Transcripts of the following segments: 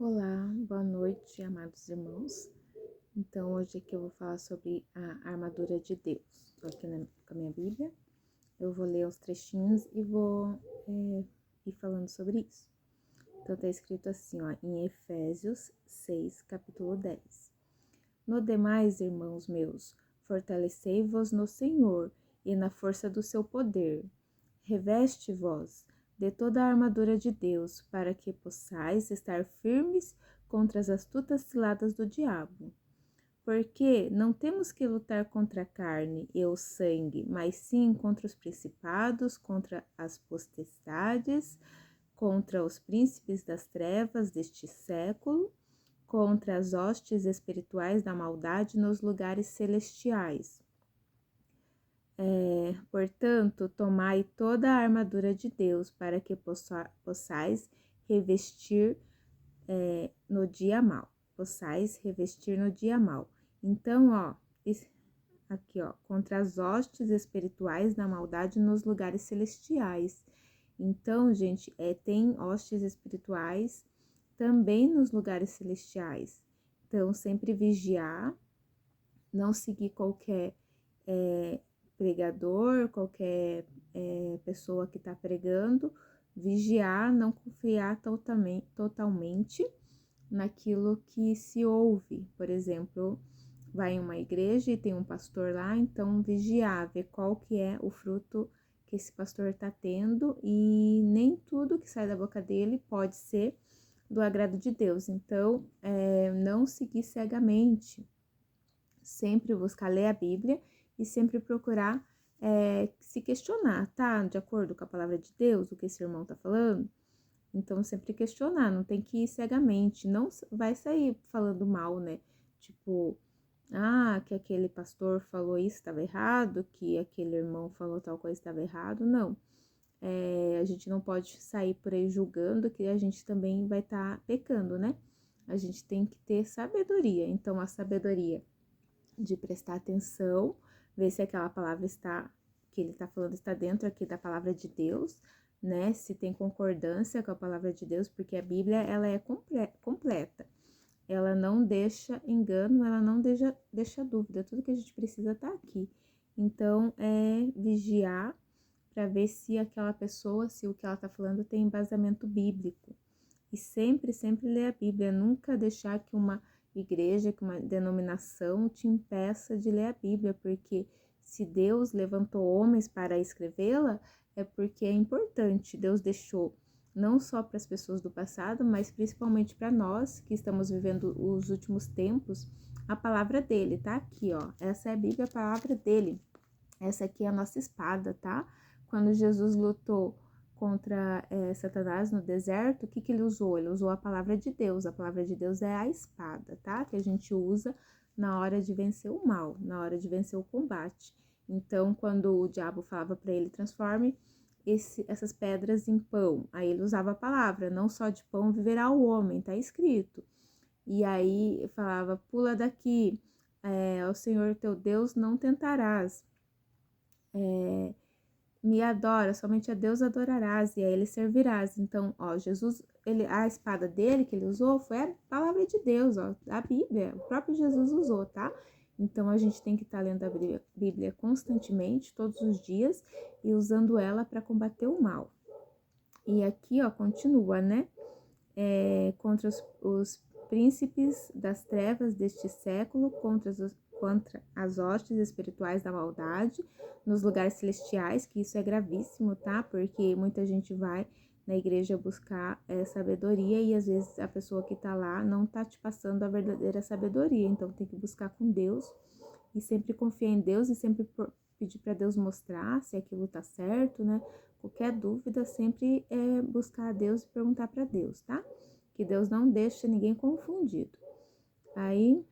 Olá, boa noite, amados irmãos. Então, hoje aqui eu vou falar sobre a armadura de Deus. Estou aqui com a minha Bíblia. Eu vou ler os trechinhos e vou ir falando sobre isso. Então, está escrito assim, ó, em Efésios 6, capítulo 10. No demais, irmãos meus, fortalecei-vos no Senhor e na força do seu poder. Reveste-vos de toda a armadura de Deus, para que possais estar firmes contra as astutas ciladas do diabo. Porque não temos que lutar contra a carne e o sangue, mas sim contra os principados, contra as potestades, contra os príncipes das trevas deste século, contra as hostes espirituais da maldade nos lugares celestiais. Portanto, tomai toda a armadura de Deus para que possais revestir no dia mal. Possais revestir no dia mal. Então, aqui, contra as hostes espirituais da maldade nos lugares celestiais. Então, gente, tem hostes espirituais também nos lugares celestiais. Então, sempre vigiar, não seguir qualquer pregador, qualquer pessoa que está pregando, vigiar, não confiar totalmente naquilo que se ouve. Por exemplo, vai em uma igreja e tem um pastor lá, então vigiar, ver qual que é o fruto que esse pastor está tendo, e nem tudo que sai da boca dele pode ser do agrado de Deus. Então, não seguir cegamente, sempre buscar ler a Bíblia e sempre procurar se questionar, tá? De acordo com a palavra de Deus, o que esse irmão tá falando. Então, sempre questionar, não tem que ir cegamente, não vai sair falando mal, né? Tipo, que aquele pastor falou isso estava errado, que aquele irmão falou tal coisa estava errado, não. A gente não pode sair por aí julgando, que a gente também vai estar pecando, né? A gente tem que ter sabedoria. Então, a sabedoria de prestar atenção, ver se aquela palavra que ele está falando está dentro aqui da palavra de Deus, né? Se tem concordância com a palavra de Deus, porque a Bíblia, ela é completa. Ela não deixa engano, ela não deixa dúvida. Tudo que a gente precisa tá aqui. Então, vigiar para ver se aquela pessoa, se o que ela está falando tem embasamento bíblico. E sempre, sempre ler a Bíblia. Nunca deixar que uma igreja, que uma denominação te impeça de ler a Bíblia, porque se Deus levantou homens para escrevê-la, é porque é importante. Deus deixou não só para as pessoas do passado, mas principalmente para nós que estamos vivendo os últimos tempos, a palavra dele tá aqui, ó. Essa é a Bíblia, a palavra dele. Essa aqui é a nossa espada, tá? Quando Jesus lutou contra Satanás no deserto, o que ele usou? Ele usou a palavra de Deus. A palavra de Deus é a espada, tá? Que a gente usa na hora de vencer o mal, na hora de vencer o combate. Então, quando o diabo falava para ele, transforme essas pedras em pão. Aí ele usava a palavra, não só de pão viverá o homem, tá escrito. E aí falava, pula daqui, ao Senhor teu Deus não tentarás. Me adora, somente a Deus adorarás e a ele servirás. Então, Jesus, a espada dele que ele usou foi a palavra de Deus, a Bíblia, o próprio Jesus usou, tá? Então, a gente tem que estar lendo a Bíblia constantemente, todos os dias, e usando ela para combater o mal. E aqui, continua, né? Contra os príncipes das trevas deste século, contra as hostes espirituais da maldade nos lugares celestiais, que isso é gravíssimo, tá? Porque muita gente vai na igreja buscar sabedoria e às vezes a pessoa que tá lá não tá te passando a verdadeira sabedoria, então tem que buscar com Deus e sempre confiar em Deus e sempre pedir para Deus mostrar se aquilo tá certo, né? Qualquer dúvida, sempre buscar a Deus e perguntar para Deus, tá? Que Deus não deixa ninguém confundido. Aí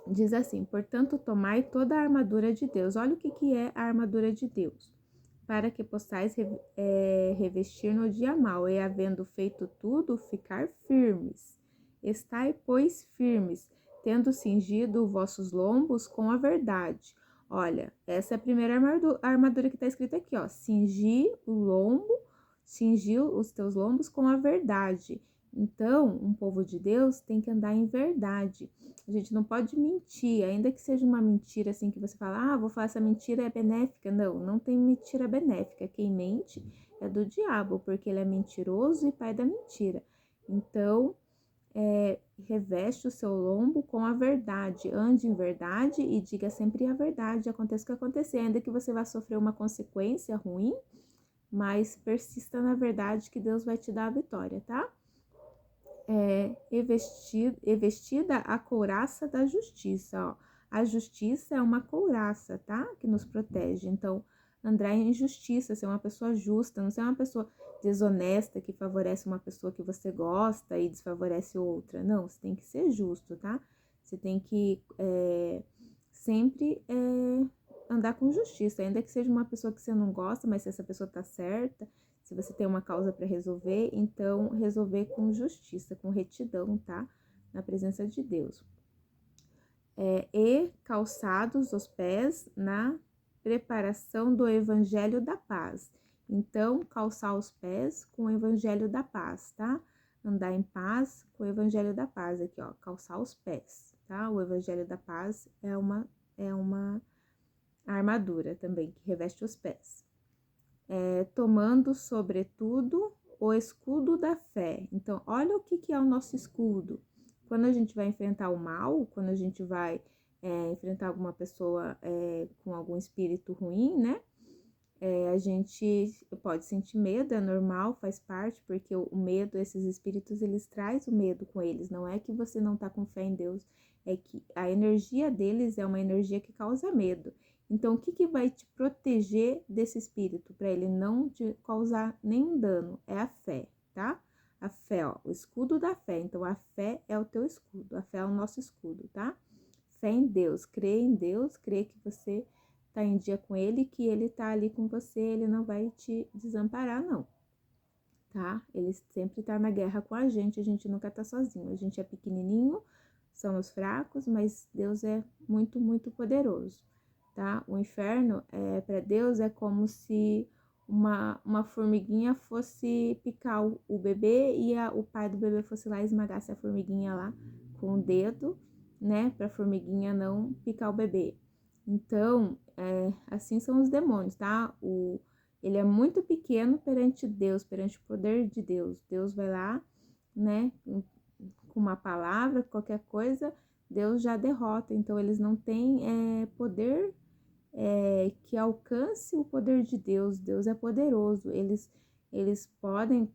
diz assim, portanto, tomai toda a armadura de Deus. Olha o que é a armadura de Deus. Para que possais revestir no dia mau, e havendo feito tudo, ficar firmes. Estai, pois, firmes, tendo cingido vossos lombos com a verdade. Olha, essa é a primeira armadura que está escrita aqui, ó. Cingir os teus lombos com a verdade. Então, um povo de Deus tem que andar em verdade. A gente não pode mentir, ainda que seja uma mentira assim que você fala, vou falar essa mentira é benéfica. Não, não tem mentira benéfica. Quem mente é do diabo, porque ele é mentiroso e pai da mentira. Então, reveste o seu lombo com a verdade, ande em verdade e diga sempre a verdade, aconteça o que acontecer, ainda que você vá sofrer uma consequência ruim, mas persista na verdade que Deus vai te dar a vitória, tá? Vestida a couraça da justiça, ó. A justiça é uma couraça, tá? Que nos protege. Então, andar em justiça, ser uma pessoa justa, não ser uma pessoa desonesta que favorece uma pessoa que você gosta e desfavorece outra. Não, você tem que ser justo, tá? Você tem que sempre andar com justiça, ainda que seja uma pessoa que você não gosta, mas se essa pessoa tá certa, se você tem uma causa para resolver, então resolver com justiça, com retidão, tá? Na presença de Deus. E calçados os pés na preparação do evangelho da paz. Então, calçar os pés com o evangelho da paz, tá? Andar em paz com o evangelho da paz, aqui, ó, calçar os pés, tá? O evangelho da paz é uma armadura também que reveste os pés. Tomando, sobretudo, o escudo da fé. Então, olha o que é o nosso escudo. Quando a gente vai enfrentar o mal, quando a gente vai enfrentar alguma pessoa com algum espírito ruim, né? A gente pode sentir medo, é normal, faz parte, porque o medo, esses espíritos, eles trazem o medo com eles. Não é que você não tá com fé em Deus, é que a energia deles é uma energia que causa medo. Então, o que vai te proteger desse espírito, para ele não te causar nenhum dano? É a fé, tá? A fé, ó, o escudo da fé. Então, a fé é o teu escudo, a fé é o nosso escudo, tá? Fé em Deus, crê em Deus, crê que você tá em dia com ele, que ele tá ali com você, ele não vai te desamparar, não, tá? Ele sempre tá na guerra com a gente nunca tá sozinho. A gente é pequenininho, somos fracos, mas Deus é muito, muito poderoso, tá? O inferno, para Deus, é como se uma formiguinha fosse picar o bebê e o pai do bebê fosse lá e esmagasse a formiguinha lá com o dedo, né? Pra formiguinha não picar o bebê. Então, assim são os demônios, tá? Ele é muito pequeno perante Deus, perante o poder de Deus. Deus vai lá, né, com uma palavra, qualquer coisa, Deus já derrota. Então, eles não têm poder que alcance o poder de Deus. Deus é poderoso. Eles podem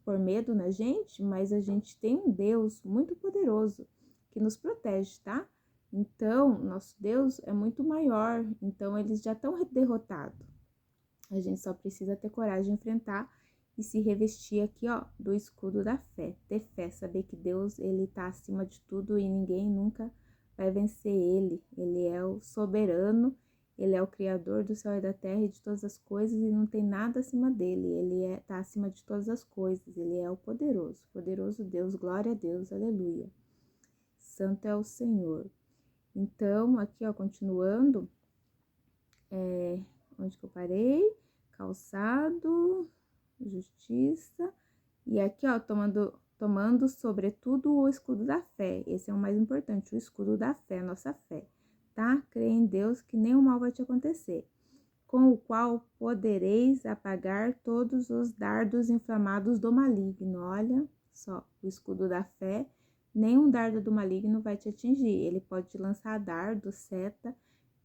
pôr medo na gente, mas a gente tem um Deus muito poderoso que nos protege, tá? Então, nosso Deus é muito maior, então eles já estão derrotados. A gente só precisa ter coragem de enfrentar e se revestir aqui, ó, do escudo da fé. Ter fé, saber que Deus, ele tá acima de tudo e ninguém nunca vai vencer ele. Ele é o soberano, ele é o criador do céu e da terra e de todas as coisas e não tem nada acima dele. Ele tá acima de todas as coisas, ele é o poderoso. Poderoso Deus, glória a Deus, aleluia. Santo é o Senhor. Então, aqui, ó, continuando, onde que eu parei? Calçado, justiça. E aqui, ó, tomando sobretudo o escudo da fé. Esse é o mais importante, o escudo da fé, nossa fé, tá? Crê em Deus que nenhum mal vai te acontecer. Com o qual podereis apagar todos os dardos inflamados do maligno. Olha só, o escudo da fé, nenhum dardo do maligno vai te atingir. Ele pode te lançar dardo, seta,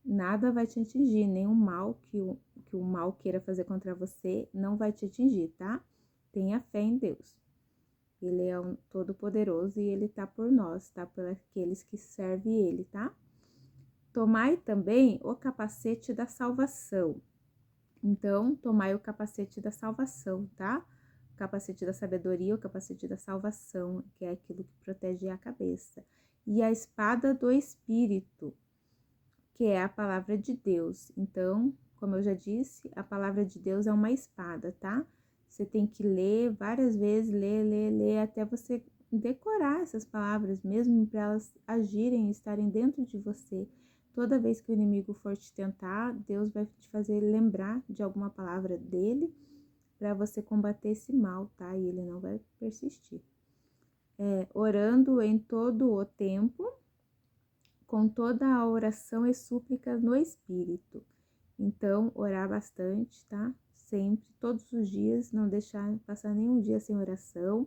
nada vai te atingir, nenhum mal que o mal queira fazer contra você não vai te atingir, tá? Tenha fé em Deus. Ele é um todo-poderoso e ele tá por nós, tá? Por aqueles que servem ele, tá? Tomai também o capacete da salvação. Então, tomai o capacete da salvação, tá? O capacete da sabedoria, o capacete da salvação, que é aquilo que protege a cabeça. E a espada do Espírito, que é a palavra de Deus. Então, como eu já disse, a palavra de Deus é uma espada, tá? Você tem que ler várias vezes, ler, até você decorar essas palavras, mesmo para elas agirem, estarem dentro de você. Toda vez que o inimigo for te tentar, Deus vai te fazer lembrar de alguma palavra dele para você combater esse mal, tá? E ele não vai persistir. orando em todo o tempo, com toda a oração e súplica no Espírito. Então, orar bastante, tá? Sempre, todos os dias, não deixar passar nenhum dia sem oração,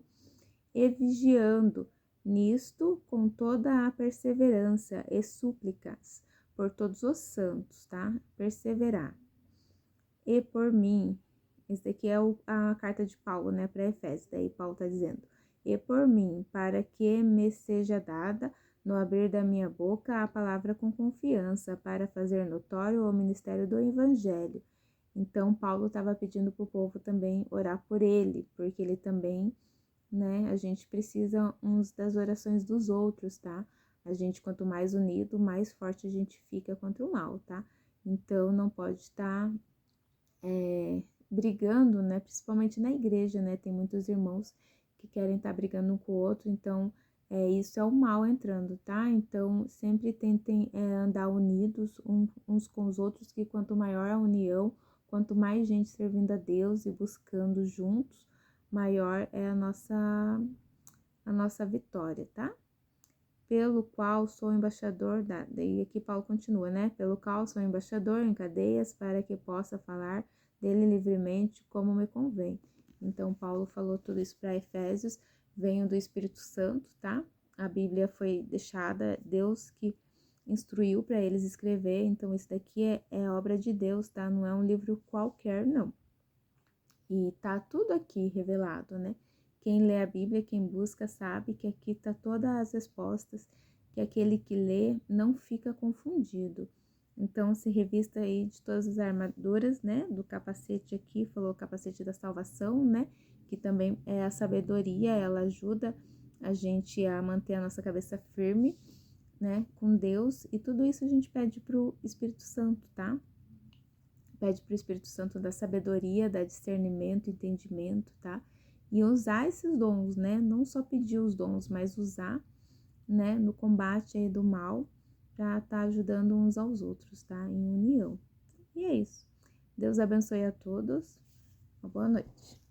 e vigiando nisto com toda a perseverança e súplicas por todos os santos, tá? Perseverar. E por mim, esse daqui é a carta de Paulo, né, para Efésios, daí Paulo tá dizendo, e por mim, para que me seja dada, no abrir da minha boca, a palavra com confiança, para fazer notório o ministério do Evangelho. Então, Paulo estava pedindo para o povo também orar por ele, porque ele também, né, a gente precisa uns das orações dos outros, tá? A gente, quanto mais unido, mais forte a gente fica contra o mal, tá? Então, não pode estar brigando, né? Principalmente na igreja, né? Tem muitos irmãos que querem estar brigando um com o outro, então isso é o mal entrando, tá? Então sempre tentem andar unidos uns com os outros, que quanto maior a união, quanto mais gente servindo a Deus e buscando juntos, maior é a nossa vitória, tá? Pelo qual sou embaixador daí aqui Paulo continua, né? Pelo qual sou embaixador em cadeias, para que possa falar dele livremente como me convém. Então, Paulo falou tudo isso para Efésios, venho do Espírito Santo, tá? A Bíblia foi deixada, Deus que instruiu para eles escrever, então isso daqui é obra de Deus, tá? Não é um livro qualquer, não. E tá tudo aqui revelado, né? Quem lê a Bíblia, quem busca, sabe que aqui tá todas as respostas, que aquele que lê não fica confundido. Então, se revista aí de todas as armaduras, né? Do capacete aqui, falou capacete da salvação, né? Que também é a sabedoria, ela ajuda a gente a manter a nossa cabeça firme, né? Com Deus. E tudo isso a gente pede pro Espírito Santo, tá? Pede para o Espírito Santo da sabedoria, da discernimento, entendimento, tá? E usar esses dons, né? Não só pedir os dons, mas usar, né? No combate aí do mal, para estar ajudando uns aos outros, tá? Em união. E é isso. Deus abençoe a todos. Uma boa noite.